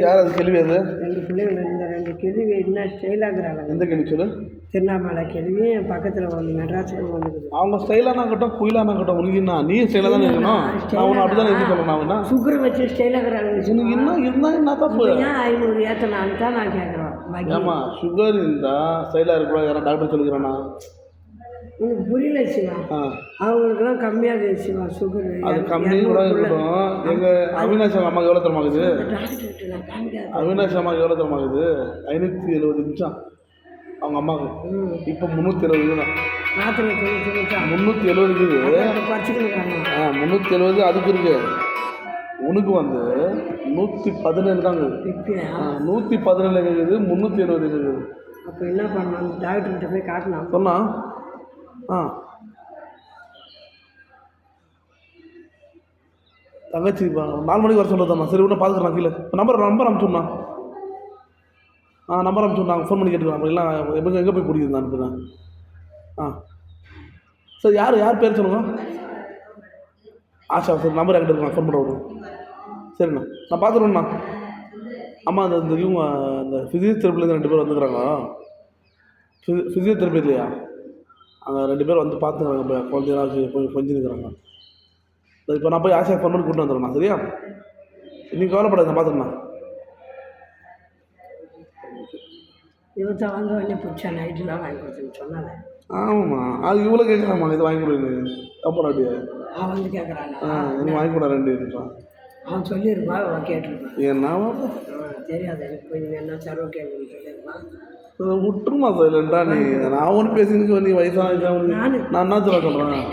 யார் அது கேள்வி? அது 2 பிள்ளைகள் இந்த 2 கேள்வி என்ன ஸ்டைலாகிறாங்க. எந்த கேள்வி சொல்லு? திருவண்ணாமலை கேள்வி பக்கத்தில் ஒன்று மெட்ராஸில் ஒன்று இருக்குது. அவங்க ஸ்டைலானா கட்டும் குயிலானா கட்டும் உனக்குன்னா நீ ஸ்டைலாக தானே இருக்கணும். நான் ஒன்று அப்படி தானே எப்படி சொல்லணும். அவனா சுகர் வச்சு ஸ்டைலாகிறாங்க. உனக்கு இன்னும் இருந்தால் என்ன தப்பு? ஏன் 500 ஏற்றலான்னு தான் நான் கேட்குறேன். ஆமாம், சுகர் இருந்தால் ஸ்டைலாக இருக்கக்கூடாது. யாரும் டாக்டர் சொல்லிக்கிறானா? உனக்கு புரியல சிவா. அவங்களுக்குலாம் கம்மியாக சிவா சுகர். அது கம்மி கூட இருக்கட்டும். எங்கள் அவினாஷ் அம்மாவுக்கு எவ்வளோ தரமாகுது? அவினாஷ் அம்மாவுக்கு எவ்வளோ தரமாகுது? 570 நிமிஷம் அவங்க அம்மாவுக்கு. இப்போ 370 தான். 370 இருக்குது. 370 அதுக்கு இருக்கு. உனக்கு வந்து 117 தாங்க. 117 இருக்குது, 370 இருக்குது. அப்போ என்ன பண்ணலாம்? டாக்டர்கிட்ட போய் காட்டலாம் சொன்னா. தங்கச்சி 4 மணிக்கு வர சொல்கிறதாம்மா. சரி ஒன்று பார்த்துக்கலாம். கீழே நம்பர் அனுப்பிச்சுண்ணா. நம்பர் அனுப்பிச்சுண்ணா. ஃபோன் பண்ணி கேட்டுக்கலாம். அப்படிலாம் எங்கே போய் பிடிக்குது நான் அனுப்புகிறேன். சரி யார் பேர் சொல்லுங்க? ஆஷா. சரி நம்பர் என்கிட்ட இருக்கலாம். ஃபோன் பண்ண விடுங்க. சரிண்ணா, நான் பார்த்துருவேண்ணா. அம்மா இந்த இவங்க இந்த ஃபிசியோதெரப்பிலேருந்து 2 பேர் வந்துக்கிறாங்க. ஃபிசியோதெரப்பி இல்லையா, அங்கே 2 பேர் வந்து பார்த்துக்கிறாங்க. இப்போ குழந்தையெல்லாம் கொஞ்சம் இருக்கிறாங்க. இப்போ நான் போய் ஆசையாக ஃபோன் பண்ணி கூப்பிட்டு வந்துடுறேண்ணா. சரியா? நீங்கள் கவலைப்படாது, நான் பார்த்துக்கண்ணா. இவத்த வந்து உடனே பிடிச்சா நைட்டுலாம் வாங்கி கொடுத்துன்னு சொன்னால. ஆமாம்மா, அது இவ்வளோ கேட்குறாம்மா. இது வாங்கி கொடுங்க அப்புறம் அப்படியே அவன் வந்து கேட்குறாங்க. எனக்கு வாங்கி கூட 2 நிமிஷம் அவன் சொல்லியிருப்பா. அவன் கேட்டிருப்பான். ஏன்னா தெரியாது எனக்கு. கொஞ்சம் என்ன சர்வ கேள்வி சொல்லியிருப்பான். விட்டுருமா சைலண்டா நீ. நான் ஒன்று பேசினுக்கு நீ வயசான நான் என்ன சொல்கிறேன்.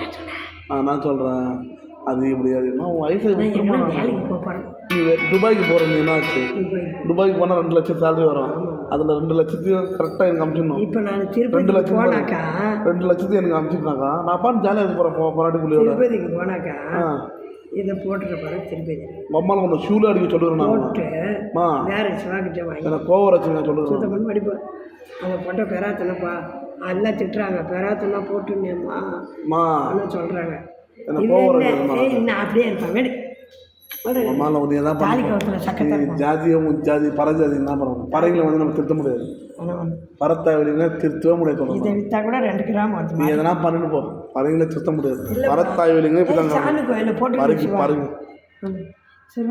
நான் சொல்கிறேன் அது இப்படியாது. நான் வயசு விட்டுருமா. நீ துபாய்க்கு போகிறேன். என்ன ஆச்சு? துபாய்க்கு போனால் 2 லட்சம் சேலரி வரும். அதில் 2 லட்சத்தையும் கரெக்டாக எனக்கு அனுப்பிச்சிடணும். இப்போ நான் 2 லட்சம் போனாக்கா 2 லட்சத்தையும் எனக்கு அனுப்பிச்சிருந்தாக்கா நான் பாட்டு ஜாலியாக போகிறேன். போராட்டிக்குள்ளே திருப்பதிக்கு போனாக்கா இதை போட்டுற பாரு. திருப்பதி அம்மாவில் ஒன்று ஷூவில் அடிக்க சொல்லுறேன். நான் வேறு சிவாக்கிட்ட வாங்கி எனக்கு கோவம் வச்சு நான் சொல்லுறேன். சுத்தம் பண்ணி படிப்பேன். அவங்க போட்ட பெறாத்தனப்பா எல்லாம் திட்டுறாங்க. பெறாத்தனா போட்டுனேம்மா சொல்கிறாங்க. நான் அப்படியே இருப்பேன். ஜாதியும் ஜாதி பரஜாதி என்ன பண்ணுவோம். பறவைகளை வந்து நம்ம திருத்த முடியாது. பரத்தாவிலிங்க திருத்தவே முடியாது. இதை விற்றா கூட 2 கிராம் வருது. நீ எதனா பண்ணுன்னு போ. பறவைகளை திருத்த முடியாது. பரத்தாவிலிங்க இப்போ போட்டு பாருங்க.